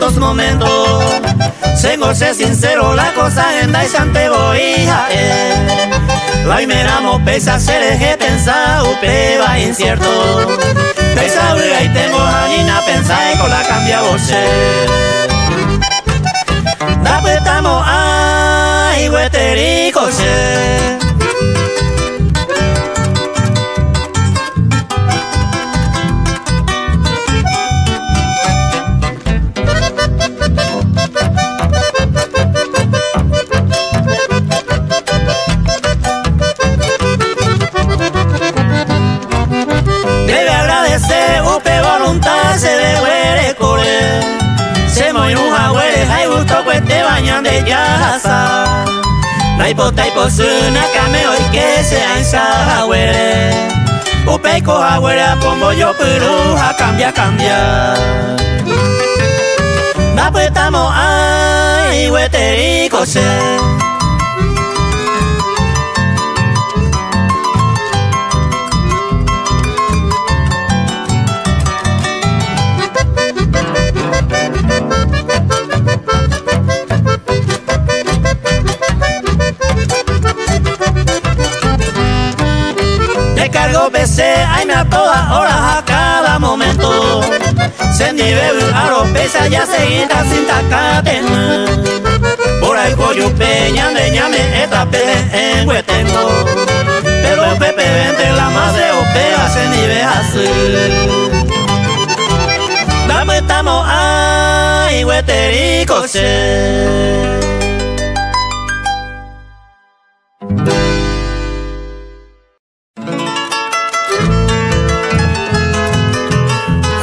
estos momentos. Tengo ser sincero, la cosa en Daisante voy a la imeramo pesa ser eje pensa upeba incierto. Pesa y tengo hanina pensa con la cambia voce. Da petamo ay hueterico se. Se de huere core, se moi nuja huere, hay gusto que te bañan de yasa. Naipo taipo suna kame hoy que se ansa huere. Upeiko huere pombo yo peruja cambia. Da petamo ay hueterico se. Cargo PC, ay me a todas horas a cada momento. Se nivel aro pesa ya seguida sin tacatena. Por ahí pollo peña de ñame esta peje en huetengo. Pero Pepe vente la madre opera se nivel así. Dame estamos ay hueterico se.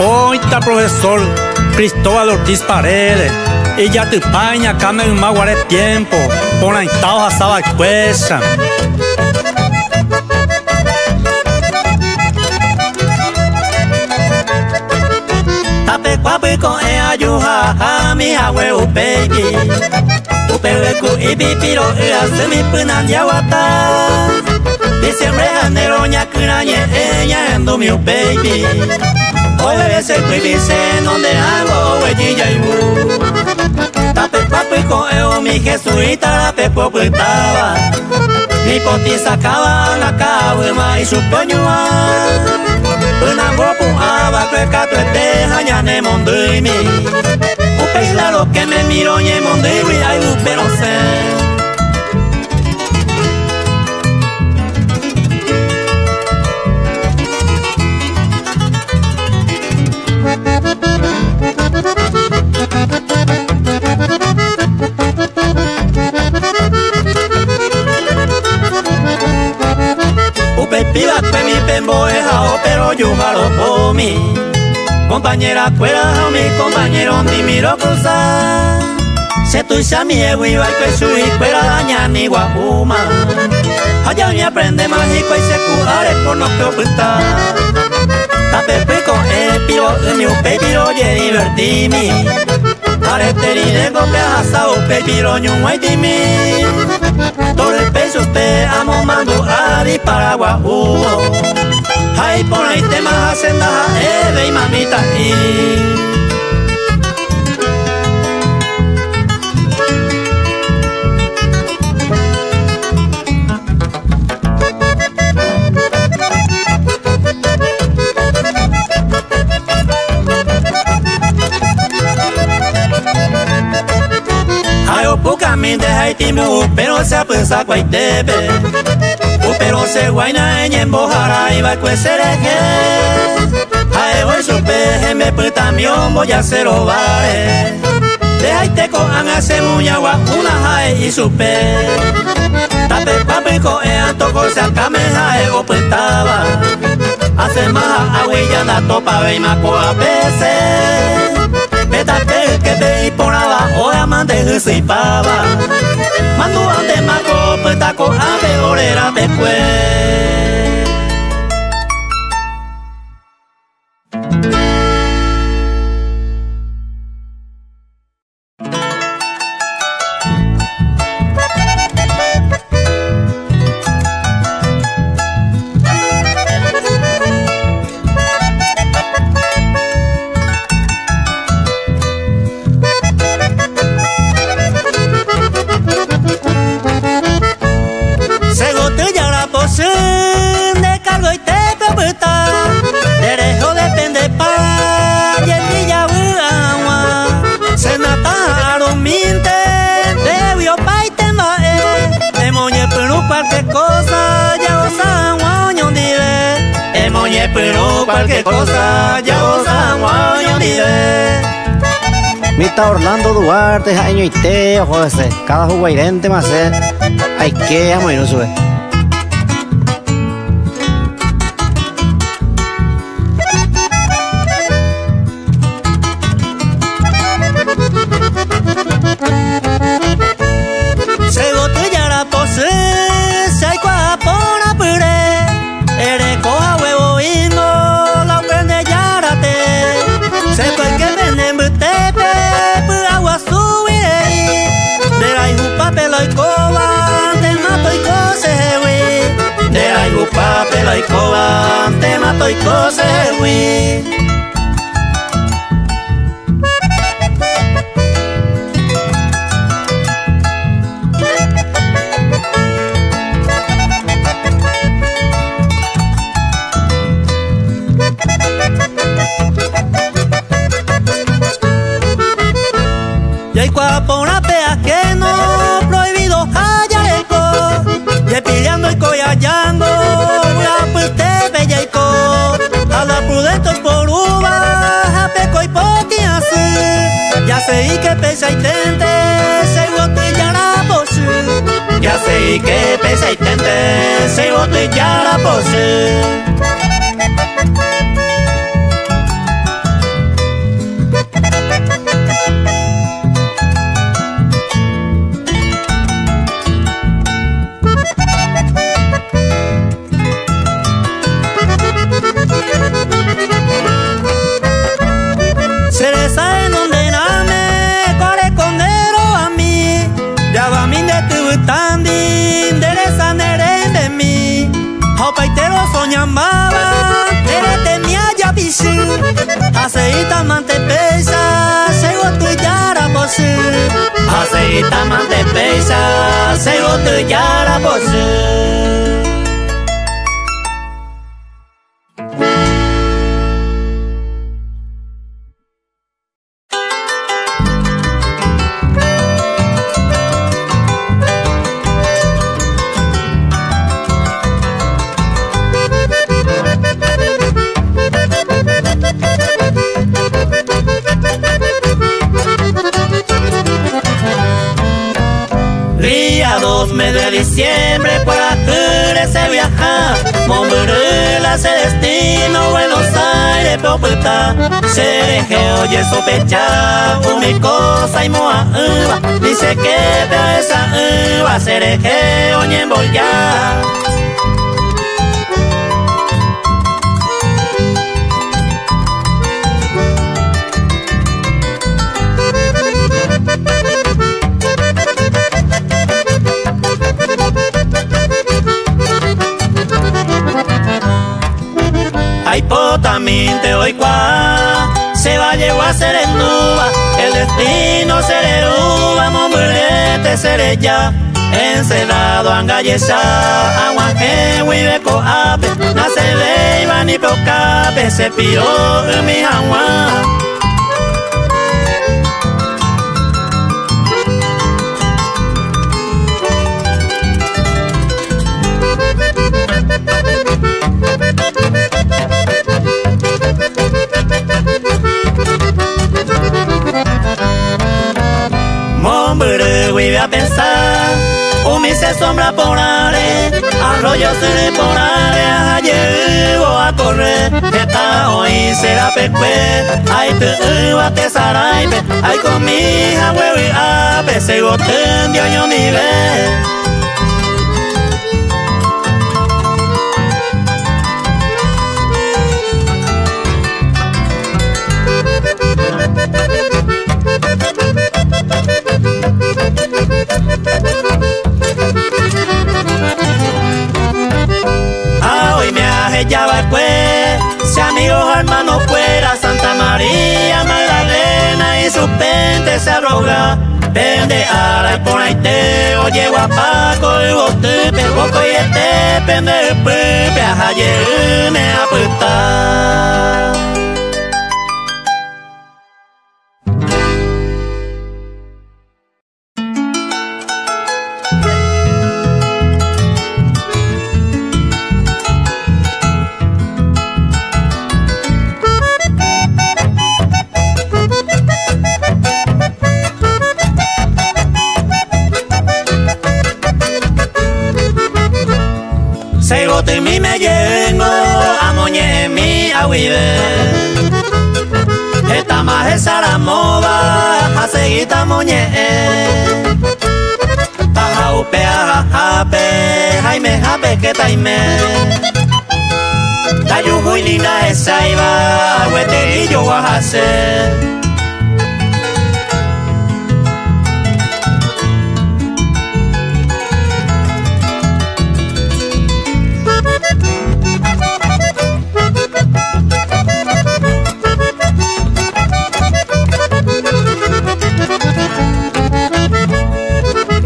Hoy está profesor Cristóbal Ortiz Paredes y ya te paña came un maguare tiempo por la instado a saba cuesa. Tape papi con ayuja a mi abuelo baby. Upeweku y pipiro y hace mi pena de aguata. Diciembre enero ñacurañe ella endo mi baby. Hoy bebé se cuidice donde hago huellilla y bu. Tape papi con eo mi jesuita la pepo putaba. Mi poti sacaba la cabuema y su poñua. Una guapu aba que cato este jañane mondimi. Upe claro que me miro ñe mondimi ay upe no sé. Piba que mi pembo es jao, pero yo jalo por mí. Compañera cuera a mi compañero ni miro cruzar. Se tu ya mi ego y va que su y cuera daña ni guapuma. Allá me aprende mágico y se curare por no que ocultar. Tape pico piro mi baby oye divertimi. Areteri de golpe asado baby roño guaitimi. Todo el peso te amo mando a disparagua ay por ahí te más hacen eve y mamita y poca mi de Haití pero se apensa cuaitebe. Pero se guayna en embojara y va a sereje. Ay voy su peje me puta mi voy a hacer ovare. De Haití con hace muñagua una jai y su pe. Tape papi con antojo se acame jai o puestaba. Hace más agüilla na topa ve y maco a veces. Petate que te y por abajo amante se pava. Mando ante maco petaco ave orera después. cualquier cosa, ya gozan guayo ni de. Mita Orlando Duarte, año y te, ojo ese, cada jugairente más hay que amo y no sube. Se botella pose, se hay cuapona pure, eres coja huevo y no la prende yarate. Se fue que venden butepe, agua subiré, de la hijo papel y coba, te mato y cose, güey. De la hijo papel y coba, te mato y cose, güey. Y hay cuapona pea que no prohibido hallareco, y pillando y coyallando, a puste bellaico, a la prudente por uva, a peco y potias, ya sé y que pesa y tente, se botillará por su. Ya sé y que pesa y tente, se botillará por su. Cereza en donde name, corre condero a mí. Ya va mi de tu tandi, dereza nere de mí. Hopaitero soñambaba, erete mi haya bisu. Aceita mante pesa, se gotu yara posu. Aceita mante pesa, se gotu yara posu. De diciembre para se viaja, Momburula se destino Buenos Aires Populta, Serejeo y sospecha una cosa y moa uva, dice que vea esa uva, Serejeo y embollar. Ay, también te doy cuá, se va a llevar a ser en nuba, el destino seré uva, mombrete seré ya, encelado angallesa, aguaje, huibeco ape, nace de iba ni pocape, se piró en mi agua. Voy a pensar, humice sombra por are, arroyo se por are, ayer voy a correr, esta hoy será pecue, ay te uva te saraipe, ay con mi hija huevo y ape, se goten de año nivel. Hoy me ajellaba el pues, si amigos hermanos fuera Santa María Magdalena y su pente se arroga, pende ara por ahí te oye guapaco y bote, boco y este pende pepe, ayer me apuesta. Se gote mi me llego, a moñe mi aguide. Esta más esa la moda, a seguita moñe. Aja upe, aja jape, jaime jape que taime. Tayujo y linda esa iba, huete y yo guajase.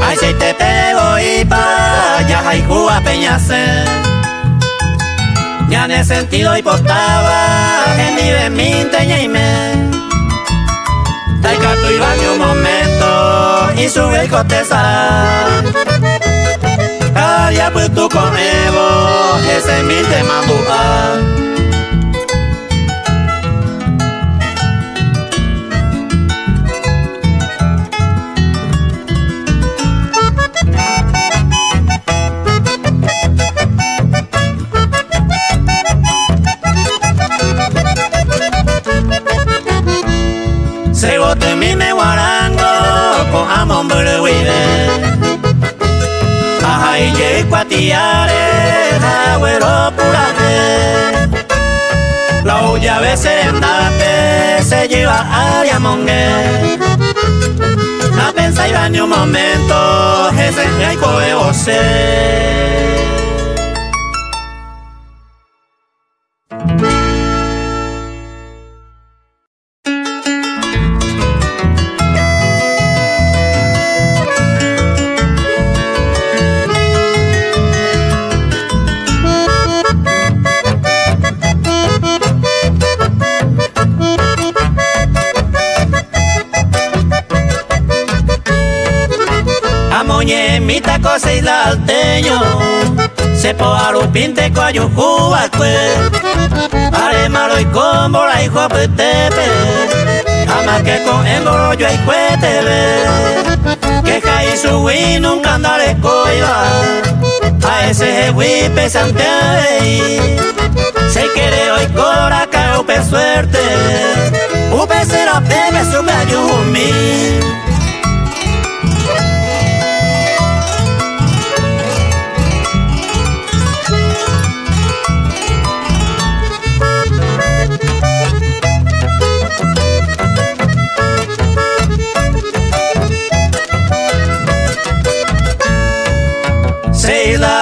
Ay, si te pego y pa, ya hay Cuba Peñase. Ya en el sentido y portaba, en mi beminte y me. Taikato iba en un momento, y sube el coteza. Cada día pues tú con Evo, ese es mi tema dual. Se gote mi me guarango con amon buluide. Ajá y ye cuatiare, agüero purate. La olla ve serendate, se lleva a diamongue. No pensa iba ni un momento, ese es coe vose. Moñe mi taco se isla alteño, se po arupinte coayu Cuba cue, are malo y combo la hijo petepe, ama que con engoro yo hay cuetebe, que caí su wi nunca andare coiba, a ese jewi pesante ahí, se quiere hoy cora cae upe suerte, upe será bebe su ayumi.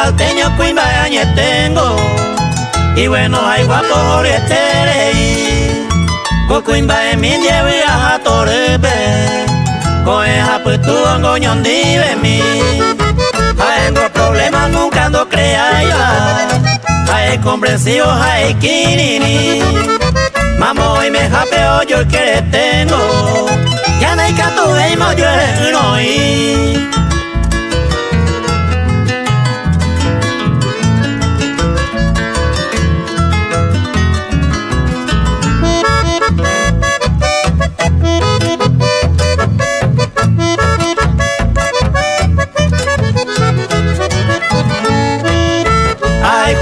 Alteño cuimba añe tengo y bueno hay guapo orientere con cuimba en mi lleve a torebe con esa pues tu angoñón dive mi tengo problemas nunca ando crea ya hay comprensivo hay kinini mamo y me japeo yo que tengo ya no hay cato veimo yo no y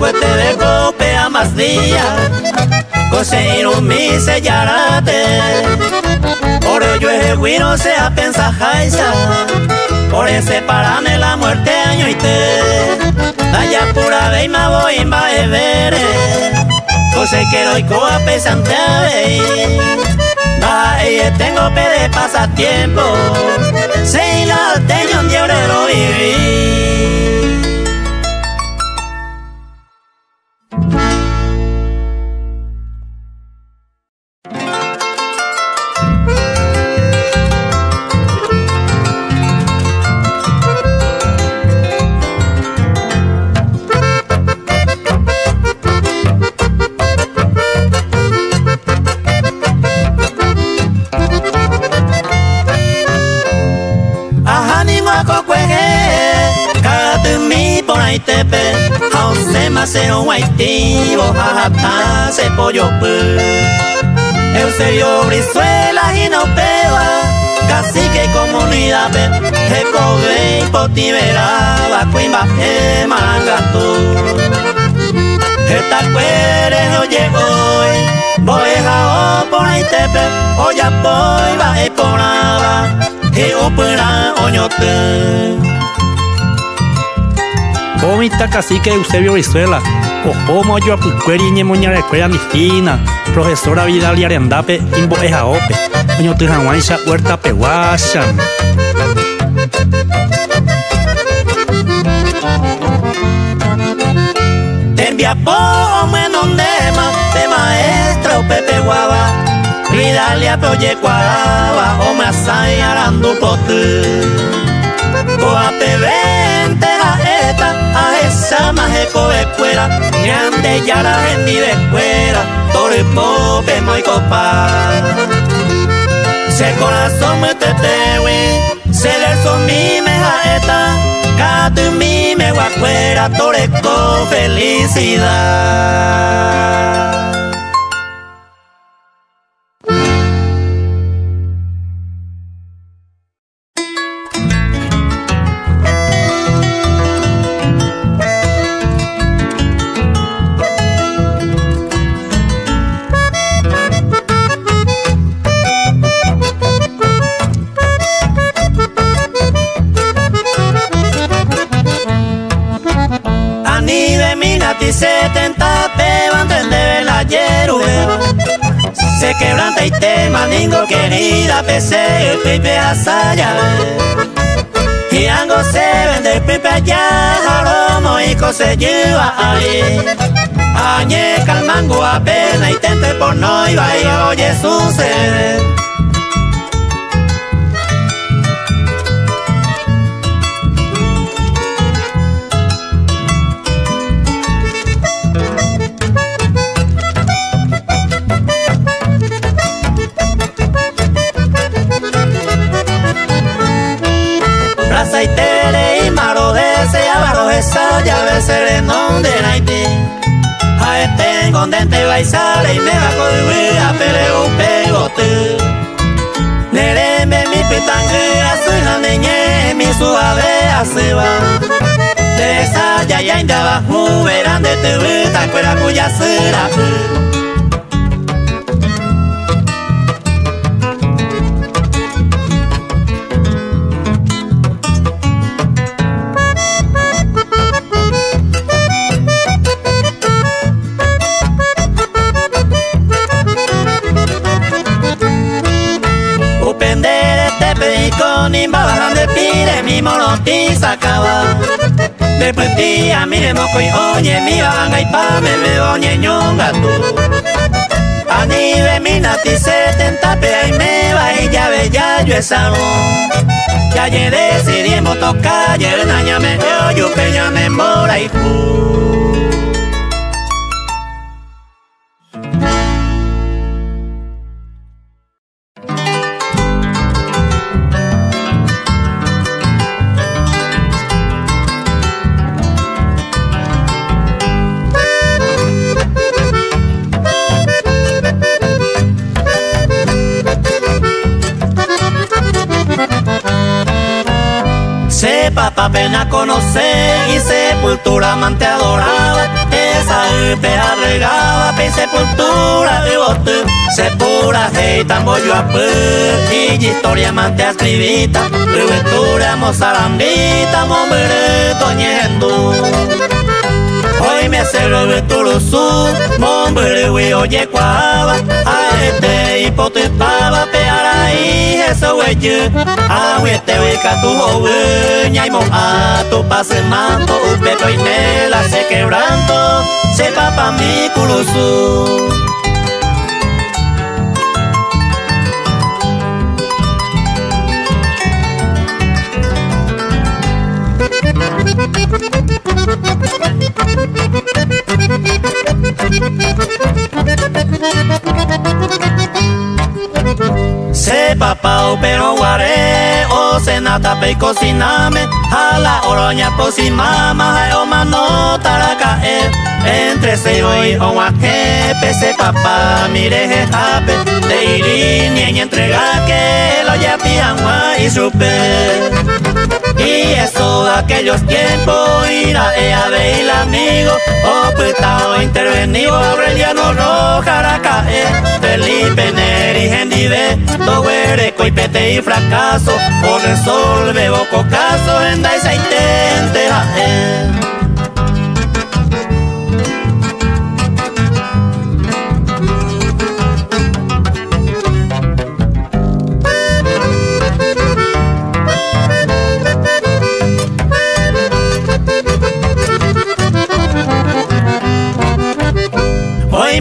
te de copea más día, coseiro mi sellarate, por ello es guiro sea pensa jaisa, por ese parame la muerte año y te, allá pura ve y ma voy en va a vere, cose quiero y coa pesante va y tengo pe de pasatiempo, se la alteño un diorero vivir. Macero guaitivo, jajata, se pollo Eusebio Brizuela y no peba, cacique comunidad Jecobe y Potiveraba, Cuimba, Mangatú. boeja o por ahí tepe, o ya voy va y por aba, y upura oñote. Omita cacique Eusebio Brizuela, ojomo yo a pucueri ñe moñare cuera mi fina, profesora Vidal y Arendape, imboeja ope, oñote jaguancha huerta peguacha. Te envía por menos de maestro Pepe Guava, Vidal y a proye cuava, o me asai arandu pote. Coa te vente a esta, a esa majeco de cuera, grande ya la gente de cuera, tore pope muy copa. Se corazón me tetewi, se le son mi meja esta, catu mi me guacuera, tore con felicidad. Se quebranta y te maningo querida, pese el pipe a saya. Y ango se vende el pipe allá, jaromo y se lleva ahí. Añeca el mango apenas y tente por no iba y oye suceder. Aceitele y maro de abajo esa llave sereno de Haití. A este condente va y sale y me va a vivir a peleo pegote. Nereme mi pitangera soy la niñe mi suave se va. De esa ya indaba verán de te vita cuera cuya será. Bajando el pire, mi monoti sacaba. Después tía, mire moco y oye, mi banga y pa, me veo ñeñonga tú. Anive mi nati 70 pea y me va y ya ve ya yo esa ya ye decidimos tocar, ya el año me yo peña me mora y papá pena conocer y sepultura amante adoraba. Esa pe arregaba, pe sepultura de bote. Sepura hey tamboyo a y historia amante escribita. Juventura mozarambita, mombre toñendo. Hoy me hace el turusu, mombre we oye cuava. A este hipotepaba peara y eso weye. A este weka tu joven, y mo a tu pase manto, upeto y mela se quebranto, se papa mi culusu. Se papao pero guaré o se nata pe cociname a la oroña proximama o mano taracae entre se hoy o guajepe se papá mire jejape de irí ni entrega que lo ya piangua y supe. Y eso de aquellos tiempos, ira ea de el amigo, o petao intervenido, Aureliano Roja, cae, pener y gendive, doguere, coipete y fracaso, o resolve boco caso, en daisa intente jaer.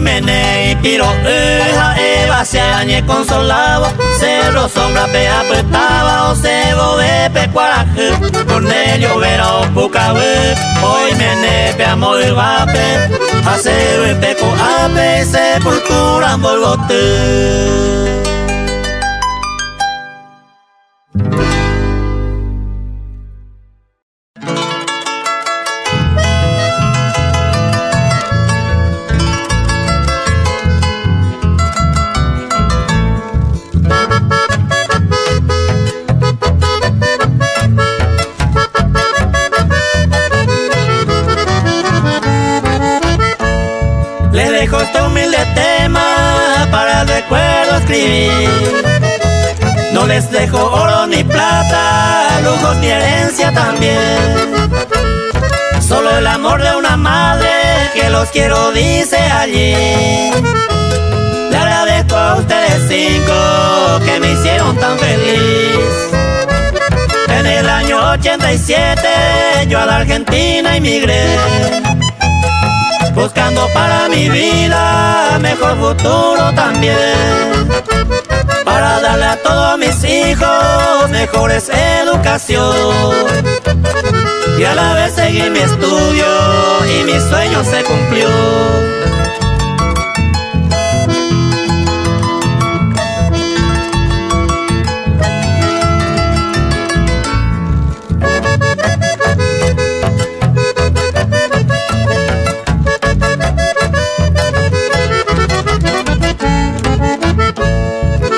Mene y piro ja eva se añe consolaba, cerro sombra pe apretaba o cebo de pe cuaraje, Cornelio vera o pucabe, hoy mene pe amor vape, hace pe co ape sepultura en Bolbote. Les dejo este humilde tema para el recuerdo escribir. No les dejo oro ni plata, lujos ni herencia también. Solo el amor de una madre que los quiero dice allí. Le agradezco a ustedes 5 que me hicieron tan feliz. En el año 87 yo a la Argentina emigré, buscando para mi vida mejor futuro también, para darle a todos mis hijos mejores educación, y a la vez seguí mi estudio y mi sueño se cumplió.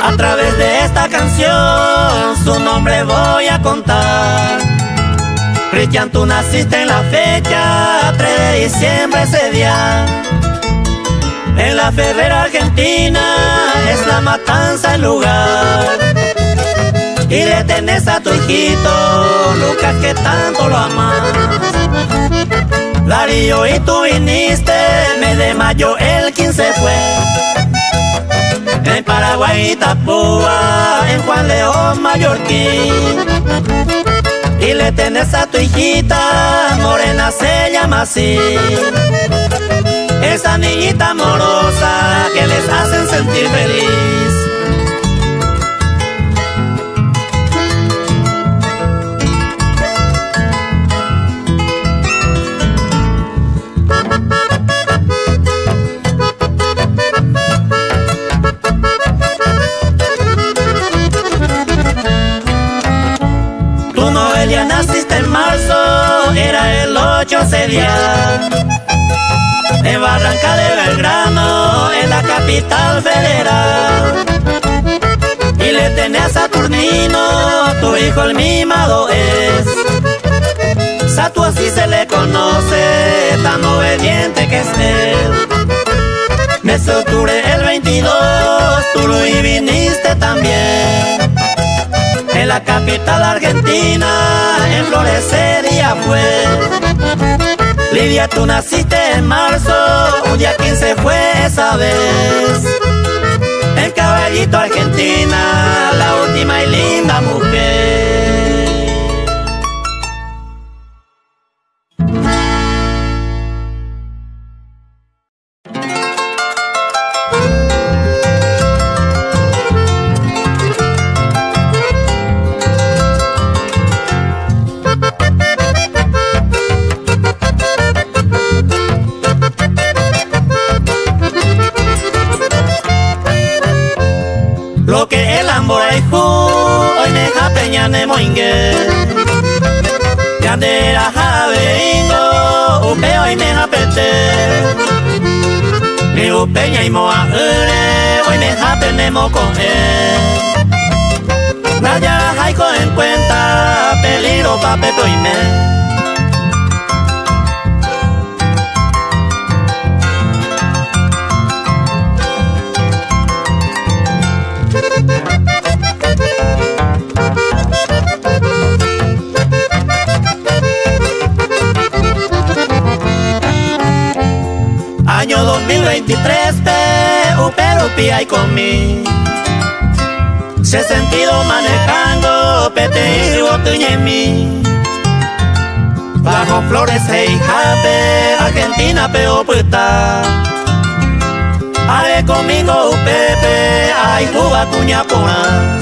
A través de esta canción su nombre voy a contar. Cristian, tú naciste en la fecha 3 de diciembre ese día. En la Ferrera Argentina es la matanza el lugar, y le tenés a tu hijito Lucas que tanto lo amas. Darío, y tú viniste, mes de mayo el 15 fue. En Paraguay, Itapúa, en Juan León, Mallorquín. Y le tenés a tu hijita, Morena se llama así. Esa niñita amorosa que les hacen sentir feliz. Ya naciste en marzo, era el 8 ese día. En Barranca de Belgrano, en la capital federal. Y le tenés a Saturnino, tu hijo el mimado es. Satu así se le conoce, tan obediente que es él. Mes de octubre el 22, tú lo y viniste también. En la capital argentina, en Florecería fue. Lidia, tú naciste en marzo, un día 15 fue esa vez. En Caballito, Argentina, la última y linda mujer. Lo que el amboraiju hoy me japeña ne moingue. Yandera javeingo upe hoy me japete. Mi upeña y moa hoy me japenemo con él. Naya jaico en cuenta peligro pa pepe y me. año 2023 pero hay conmigo. Se ha sentido manejando pete y botuña en mí. Bajo flores hey jape, Argentina peo puta. Are conmigo Pepe, ay Cuba cuña pona.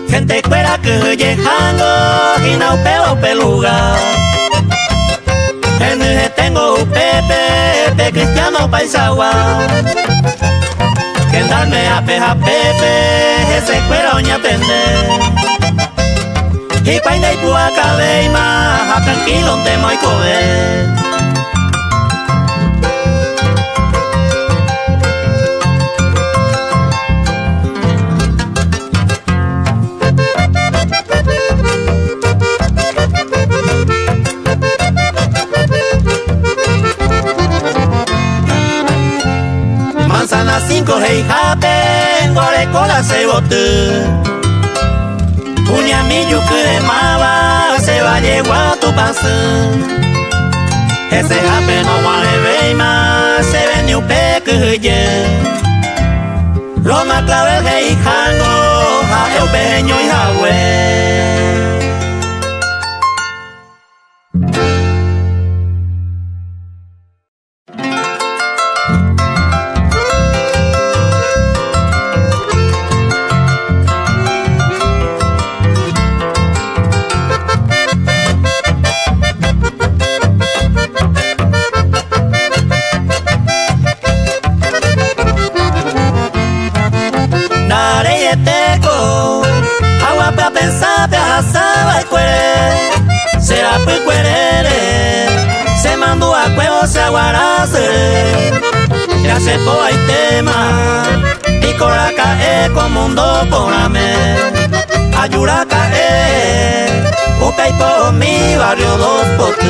Gente cuera que llegando y no pelo peluga. En el tengo Pepe cristiano paisagua. Que darme a Pepe, ese cuera oña pende. Y cuando hay pua cadeima, tranquilo te moi cover. Manzana 5 hey jape, gore cola se bote. Puña mi yuku de mava, se va a llevar a tu pase. Ese jape no vale veima, se vende un peque ye. Lo más clave hey jango, ja el peño y jagüe. Agua para pensar, te asaba el cuere. Será pues cuerere. Se mandó a cuevo, se aguarase. Ya se po hay tema. Y cora cae como un do poname. Ayura cae. Upe y por mi barrio dos por tú.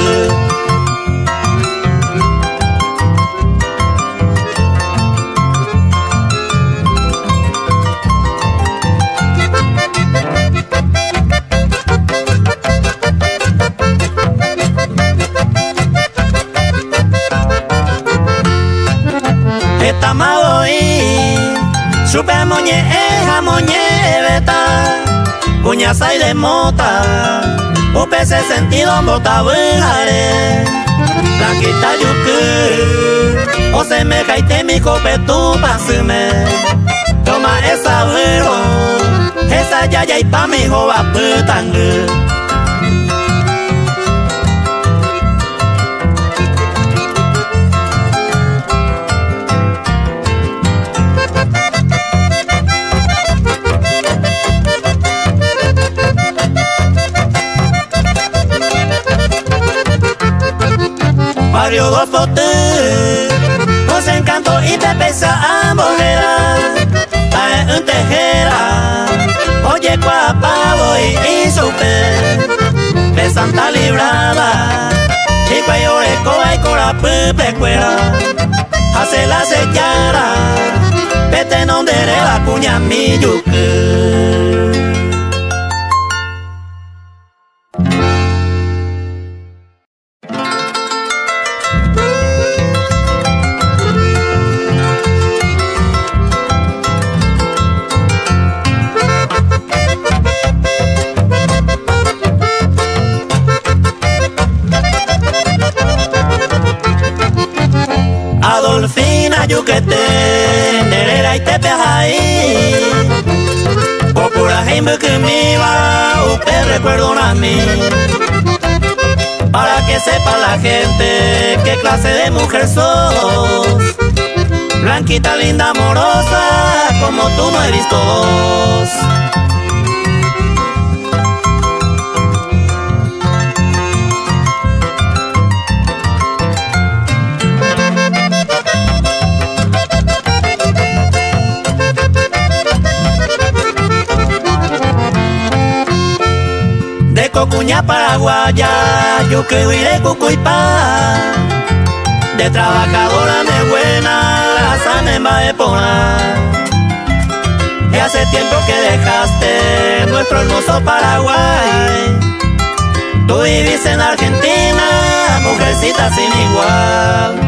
Estamos y supe moñe moñe beta cuña sai de mota upe se sentido bota buenare blanquita yuku o se me caite mi cope tu pasume toma esa güero esa yaya y pa mi joa putangu. Barrio dos botes, con encanto y te pesa a mojera, a un tejera, oye cuapavo y supe, de Santa Librada, y cuayore coa y cora pupe cuera, hace la sellada, pete no dere la cuña mi yuku. Adolfina yuquete, nerera y tepe ahí. Popura gente que me va, upe recuerdo a mí. Para que sepa la gente qué clase de mujer sos. Blanquita, linda, amorosa, como tú no he visto dos. cocuña paraguaya, yo que iré cucuipá. De trabajadora me buena, asa me va a poner. Y hace tiempo que dejaste nuestro hermoso Paraguay. Tú vivís en Argentina, mujercita sin igual.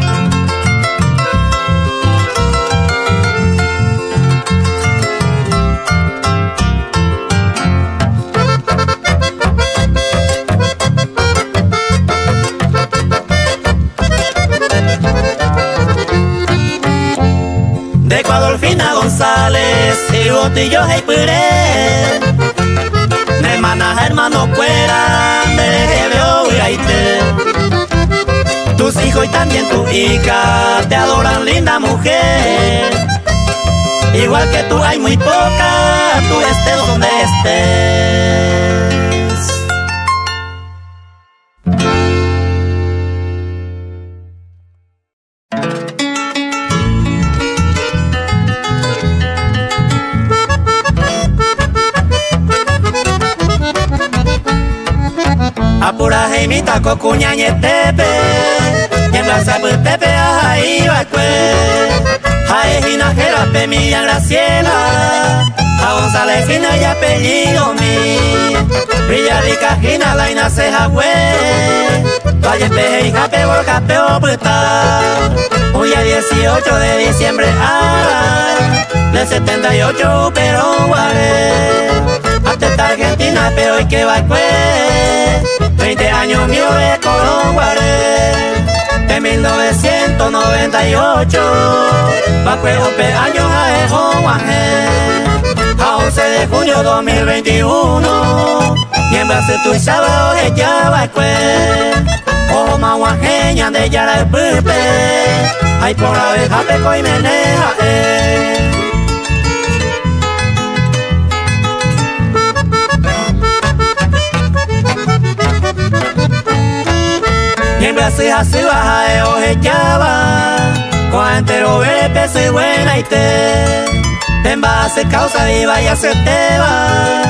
De Ecuadorfina González y Botillo y Puré, de hermana hermano Cuera, de veo Iraite. Tus hijos y también tu hija te adoran, linda mujer. Igual que tú hay muy poca, tú estés donde estés. Apura heimita cocuña ñetepe, ñembla sabu pepe ahí va cue. Jae jina jera pe mi Graciela, a González jina y apellido mi. Brilla rica jina la ina ceja hue. Valle peje y jape volca peo puta. Hoy es 18 de diciembre del 78 pero guare. Hasta esta Argentina pero hoy que va cue. 20 años mío de Colombaré, de 1998, Bacue Ope años a Ejoaje, a 11 de junio 2021, y en Brasil tu sábado de Yabacue, ojo maguajeña de Yara el Pupe, hay por la abeja peco y meneja, Y en Brasil así baja de ojellaba, con entero vere peso y buena y te. En base causa viva y se te va,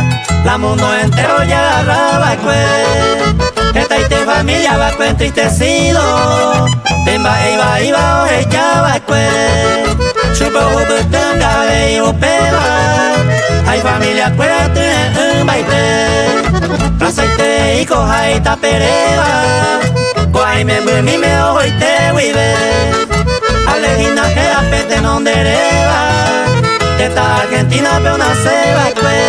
la mundo entero ya agarraba cue. Esta y te familia va cue entristecido, iba ojellaba cue. Chupo ubutunga de upeba, hay familia cuera tiene un baile. Aceite de hijos hay tapereba. Guay me mi me ojo y te vive. Alejina que la pete no dereva. Esta Argentina pe una ceba cue.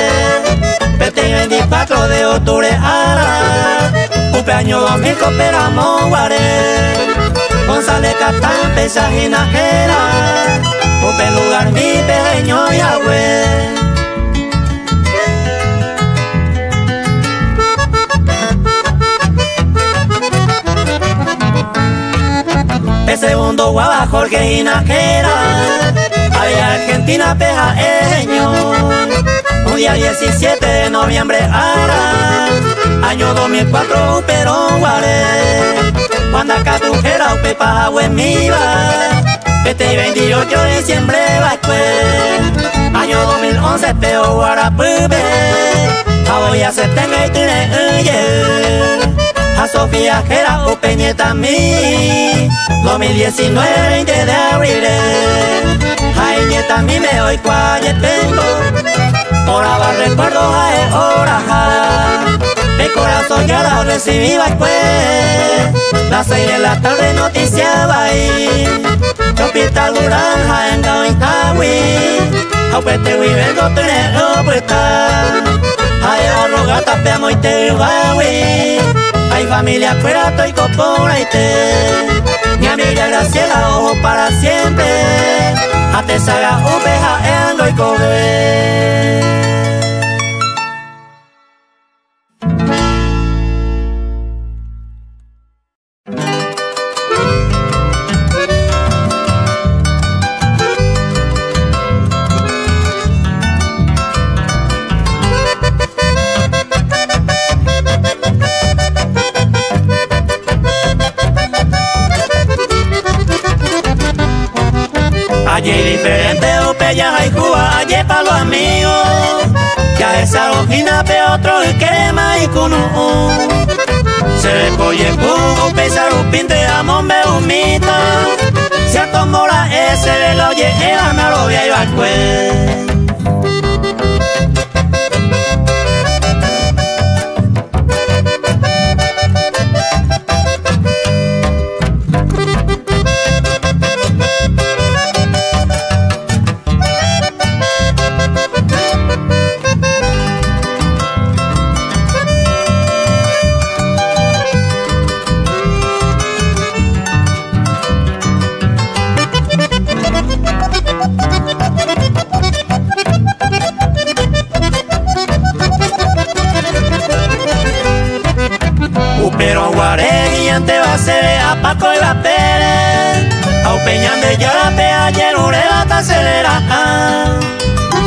Pete 24 de octubre ara. Upe año 2000 cooperamos guaré. González Catán pesa jinajera. Upe lugar mi pejeño y agüe. El segundo guaba Jorge Hinajera, había Argentina pejaeño. Un día 17 de noviembre ara, año 2004 Uperón Guaré. Cuando acá tujera Upe Pajahue miva, este 28 de diciembre Bacue. Año 2011 Peo Guarapube, Aboya se tenga y tiene uye. A Sofía Jera Upe nieta mi, 2019 20 de abril. Ay nieta mi me hoy cualle tengo, ahora va recuerdo ay hora ja. Mi corazón ya la recibí Bacue, las 6 de la tarde noticiaba ahí. Hospital Duranja en Gawintawi, Aupete Wivengo tiene opuesta. Ay arrogata peamo y te guawi. Hay familia fuera, estoy copona y te. Mi amiga Graciela, ojo para siempre. A te saga upeja en y coge. Allí diferente Upeya y Cuba, allí pa' los amigos. ya esa rojina pe otro el quema y con se recoge un pesar un pinte a mombe humita cierto mora ese de lo llegué a la novia y al cue. Pero guaré y ante va a ser a Paco y la Pérez a Peñán de Yarape ayer ureba acelera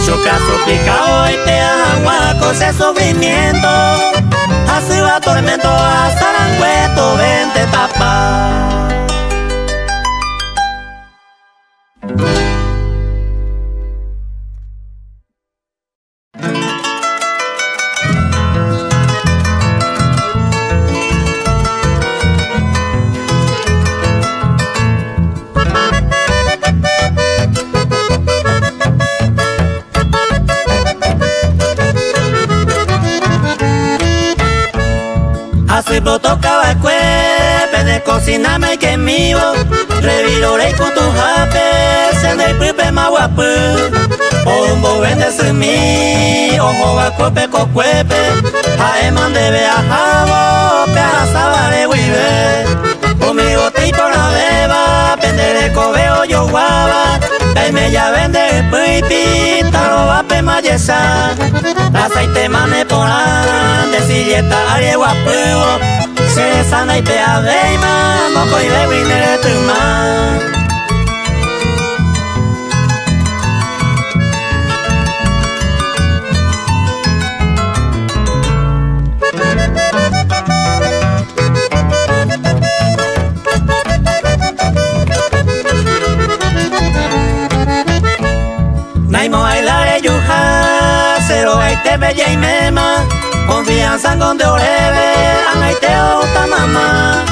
su caso picado y te agua con ese sufrimiento así va tormento a Sarangüeto vente tapa. Así tocaba el cuerpo de cocinarme que mío reviroré con tu jape se me pripe más guapo o un buen de semi ojo va cuepe con cuepe a eman de viajado pe a sabare vive conmigo tipo la beba pendere cobeo yo guava pe me ya vende el pipi taro va pe mayesa aceite mane poran de silleta arie guapo se sana y te aveima moco y de winner tu man. Naimo bailar yuja cero te bella y mema confianza con de oreve anaiteo ta mamá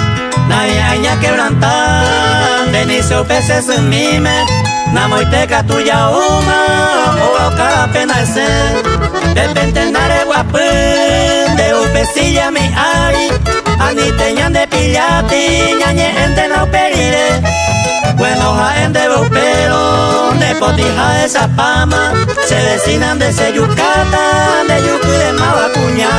nadie aña quebrantar denicio peces en mime namoiteca tuya uma o cara pena ese de pentendare guapén de upesilla mi ari aniteñan de pillati ñañe ente no perire bueno jaen de pero de potija esa pama se vecinan de ese yucata de yucu de Mavacuña.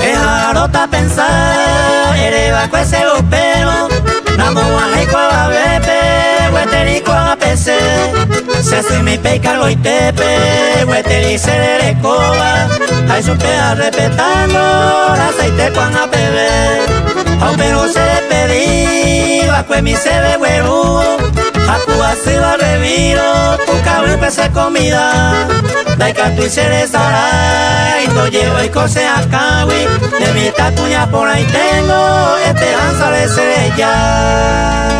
Es arota pensar hereba con ese pero namo guajeco a bepe hueterico a pese se soy mi peica lo tepe hueteri se de coba hay su pea respetando aceite cuan a beber a pero se pedí va mi se de huevo Hakua se va reviro tu cabrón pese comida daika tu y se de saray no llevo y cose a cawi de mi tacuña por ahí tengo esperanza de ser ella.